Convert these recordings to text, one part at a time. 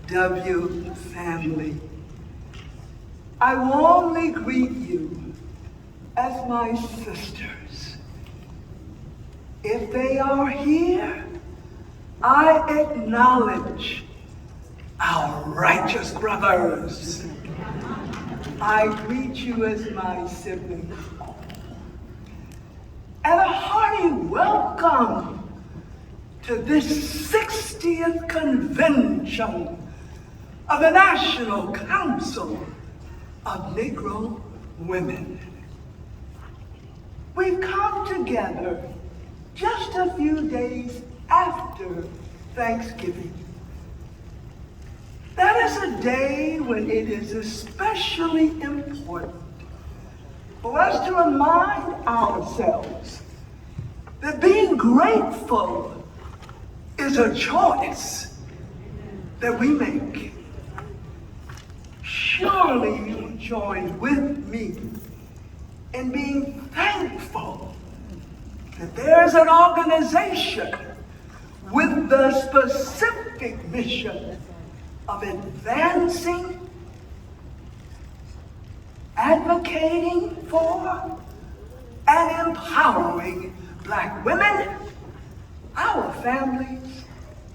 NCNW family. I warmly greet you as my sisters. If they are here, I acknowledge our righteous brothers. I greet you as my siblings. And a hearty welcome to this 60th convention of the National Council of Negro Women. We've come together just a few days after Thanksgiving. That is a day when it is especially important for us to remind ourselves that being grateful is a choice that we make. Surely you join with me in being thankful that there's an organization with the specific mission of advancing, advocating for, and empowering Black women, our families,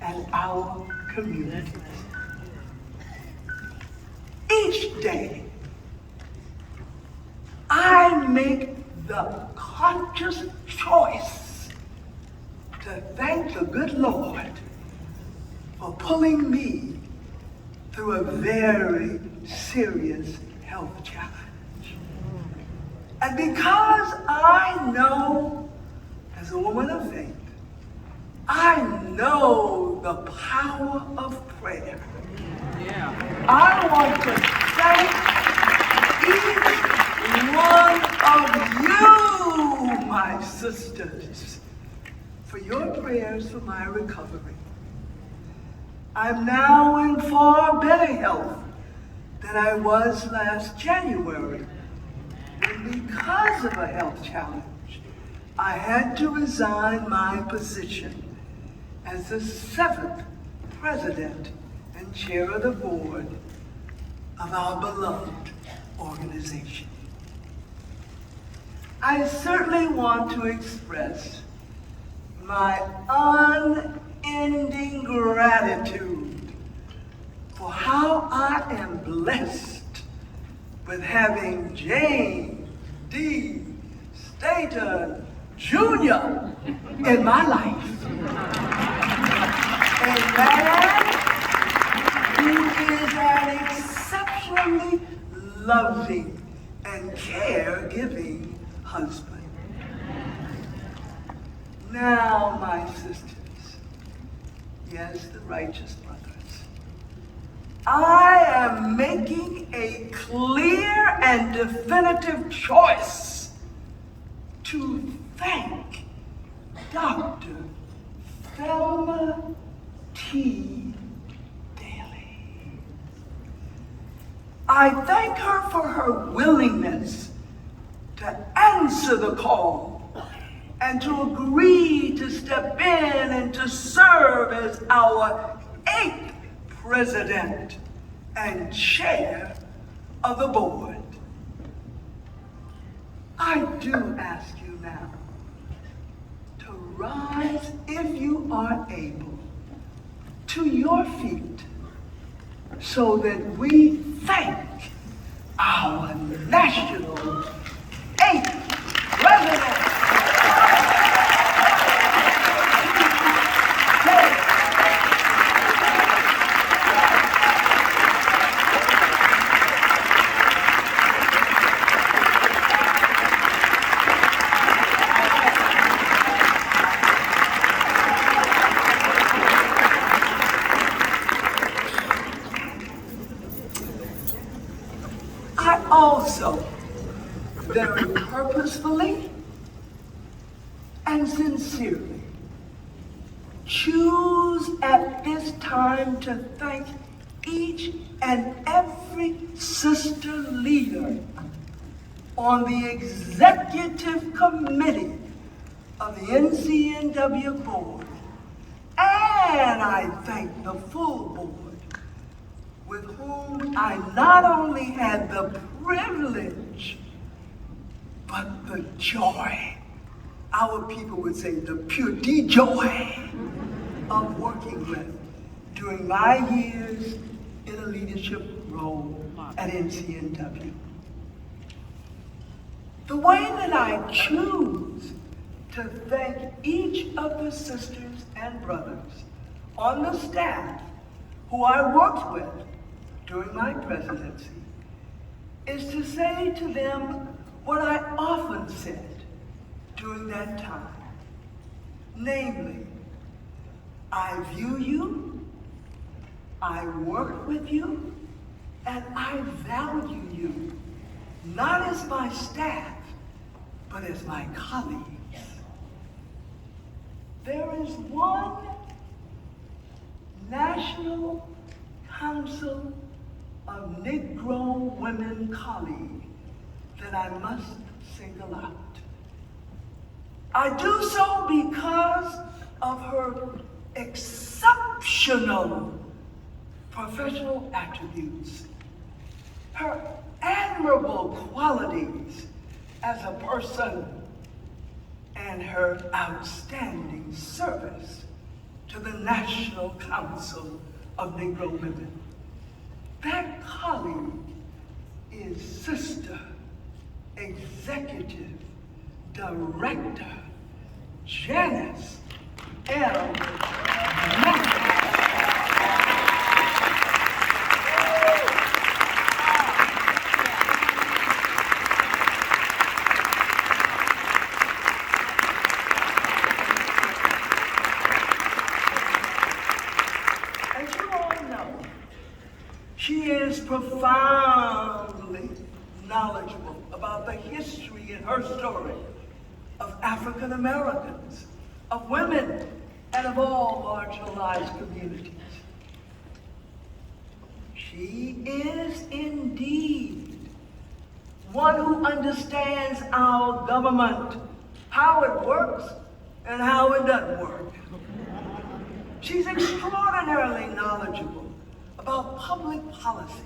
and our communities. Each day, I make the conscious choice to thank the good Lord for pulling me through a very serious health challenge. And because I know, as a woman of faith, I know the power of prayer. Yeah. I want to thank each one of you, my sisters, for your prayers for my recovery. I'm now in far better health than I was last January. And because of a health challenge, I had to resign my position as the 7th president and chair of the board of our beloved organization. I certainly want to express my unending gratitude for how I am blessed with having James D. Staton Jr. in my life. A man who is an exceptionally loving and caregiving husband. Now, my sisters, yes, the righteous brothers, I am making a clear and definitive choice to thank Dr. Thelma T. Daly. I thank her for her willingness to answer the call and to agree to step in and to serve as our 8th president and chair of the board. I do ask you now to rise, if you are able, to your feet so that we thank our national 8th president. Also, very purposefully and sincerely choose at this time to thank each and every sister leader on the executive committee of the NCNW board And I thank the full board, with whom I not only had the privilege, but the joy, our people would say the pure joy of working with during my years in a leadership role at NCNW. The way that I choose to thank each of the sisters and brothers on the staff who I worked with during my presidency is to say to them what I often said during that time. Namely, I view you, I work with you, and I value you, not as my staff, but as my colleagues. There is one National Council of Negro Women colleague that I must single out. I do so because of her exceptional professional attributes, her admirable qualities as a person, and her outstanding service to the National Council of Negro Women. That colleague is Sister Executive Director Janice L. Mathis. She is profoundly knowledgeable about the history and her story of African Americans, of women, and of all marginalized communities. She is indeed one who understands our government, how it works and how it doesn't work. She's extraordinarily knowledgeable about public policies.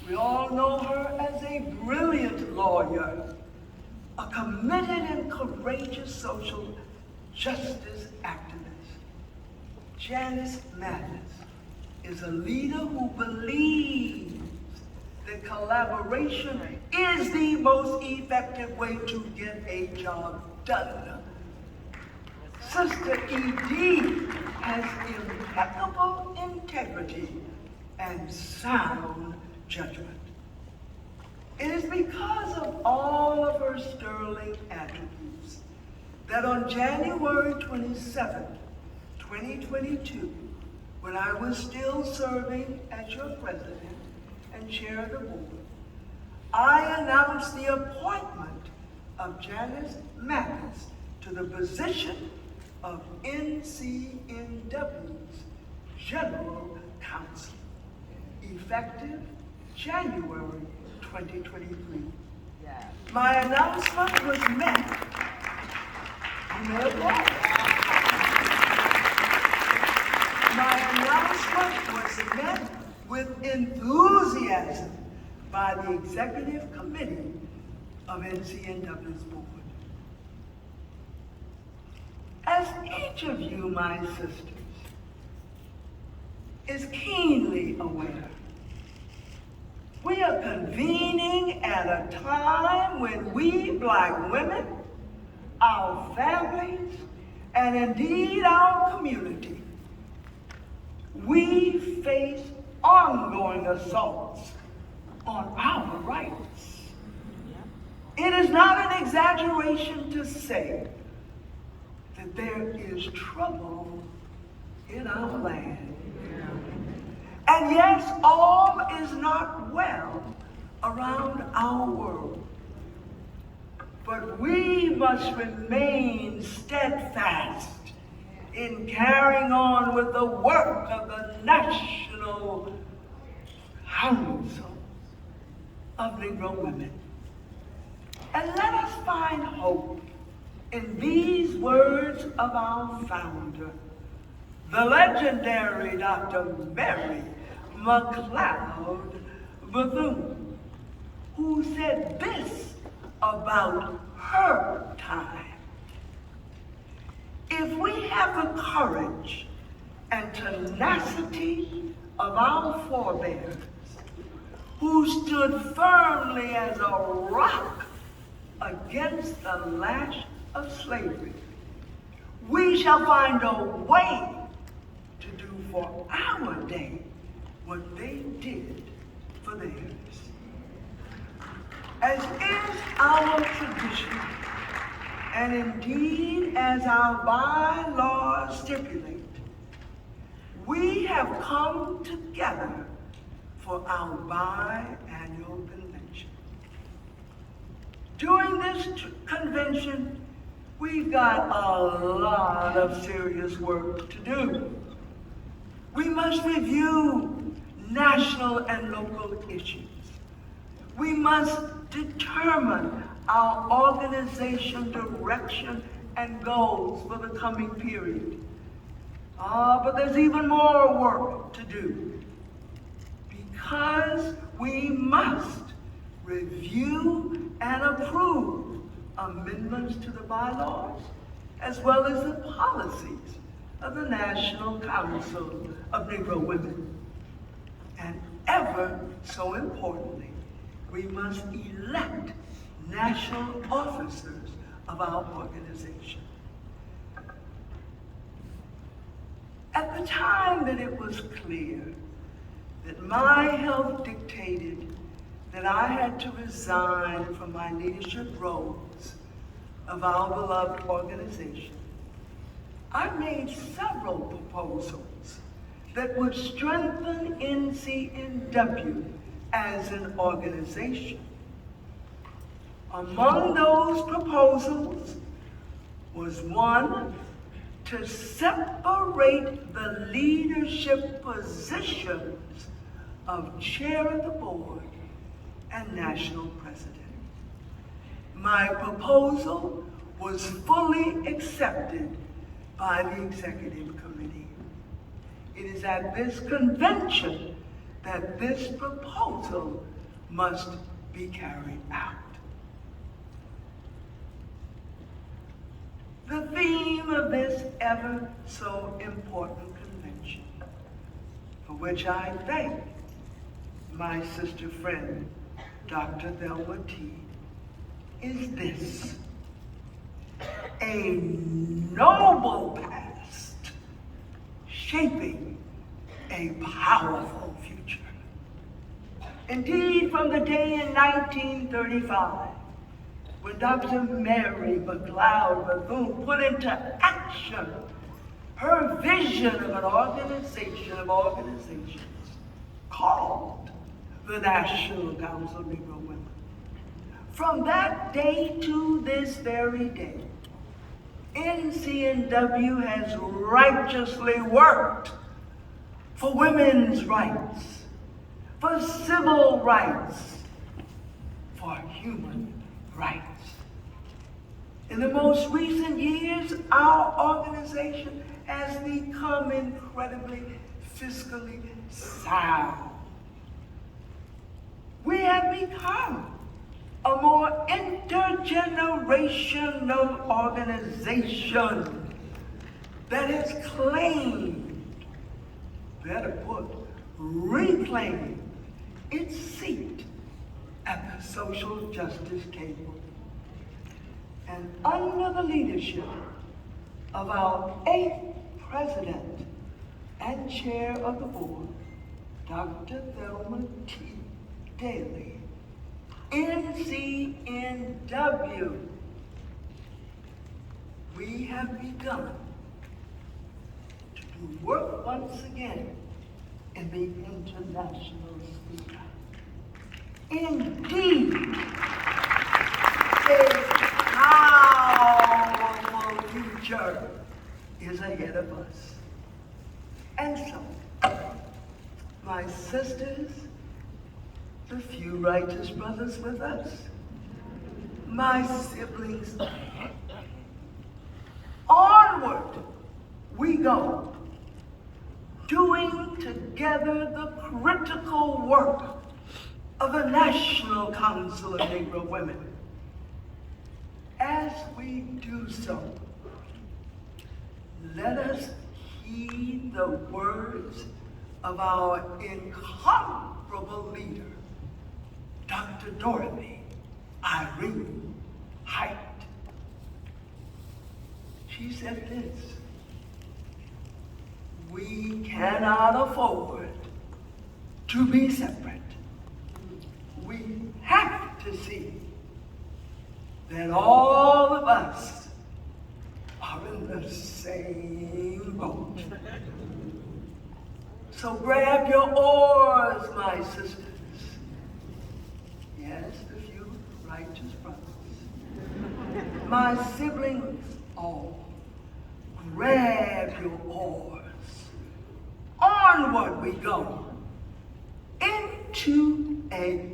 We all know her as a brilliant lawyer, a committed and courageous social justice activist. Janice Mathis is a leader who believes that collaboration is the most effective way to get a job done. Sister E.D. has impeccable integrity and sound judgment. It is because of all of her sterling attributes that on January 27th, 2022, when I was still serving as your president and chair of the board, I announced the appointment of Janice Mathis to the position of NCNW's General Counsel, effective January 2023. Yeah. My announcement was met. You may applaud. My announcement was met with enthusiasm by the Executive Committee of NCNW's board. As each of you, my sisters, is keenly aware, we are convening at a time when we Black women, our families, and indeed our community, we face ongoing assaults on our rights. It is not an exaggeration to say that there is trouble in our land. And yes, all is not well around our world. But we must remain steadfast in carrying on with the work of the National Council of Negro Women. And let us find hope in these words of our founder, the legendary Dr. Mary McLeod Bethune, who said this about her time. If we have the courage and tenacity of our forebears, who stood firmly as a rock against the lash of slavery, we shall find a way to do for our day what they did for theirs. As is our tradition, and indeed as our bylaws stipulate, we have come together for our biannual convention. During this convention, we've got a lot of serious work to do. We must review national and local issues. We must determine our organization direction and goals for the coming period. But there's even more work to do, because we must review and approve amendments to the bylaws, as well as the policies of the National Council of Negro Women. And ever so importantly, we must elect national officers of our organization. At the time that it was clear that my health dictated that I had to resign from my leadership roles of our beloved organization, I made several proposals that would strengthen NCNW as an organization. Among those proposals was one to separate the leadership positions of chair of the board and national president. My proposal was fully accepted by the executive committee. It is at this convention that this proposal must be carried out. The theme of this ever so important convention, for which I thank my sister friend, Dr. Thelma T., is this: a noble past shaping a powerful future. Indeed, from the day in 1935, when Dr. Mary McLeod Bethune put into action her vision of an organization of organizations called the National Council of Negro Women. From that day to this very day, NCNW has righteously worked for women's rights, for civil rights, for human rights. In the most recent years, our organization has become incredibly fiscally sound. We have become a more intergenerational organization that has claimed, better put, reclaimed its seat at the social justice table. And under the leadership of our 8th president and chair of the board, Dr. Thelma T. Daly, NCNW, we have begun to do work once again in the international sphere. Indeed, a powerful future is ahead of us. And so, my sisters, the few righteous brothers with us, my siblings, onward we go doing together the critical work of the National Council of Negro Women. As we do so, let us heed the words of our incomparable leader, Dr. Dorothy Irene Height. She said this: we cannot afford to be separate. We have to see that all of us are in the same boat. So grab your oars, my sisters. Yes, a few righteous brothers. My siblings, all, grab your oars. Onward we go into a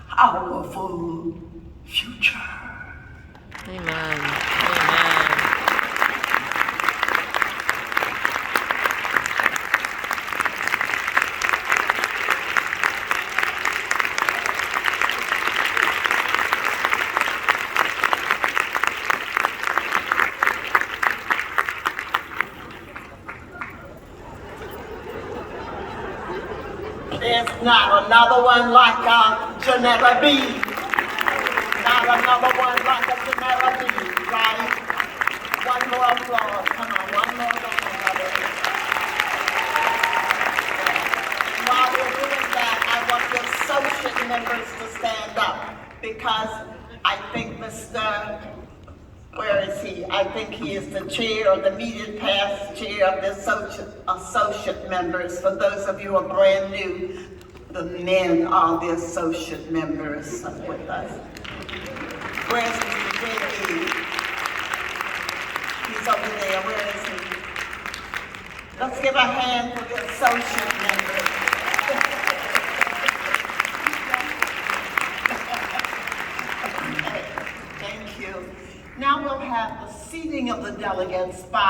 powerful future. Amen. Amen. There's not another one like Johnetta B. Not another one like a Johnetta B, right? One more applause. Come on, one more applause. While we're doing that, I want the associate members to stand up because I think Mr. Where is he? I think he is the chair or the immediate past chair of the associate members. For those of you who are brand new, the men are the associate members with us. Where's Mr. J.E.? He's over there. Where is he? Let's give a hand for the associate members. Thank you. Now we'll have the seating of the delegates by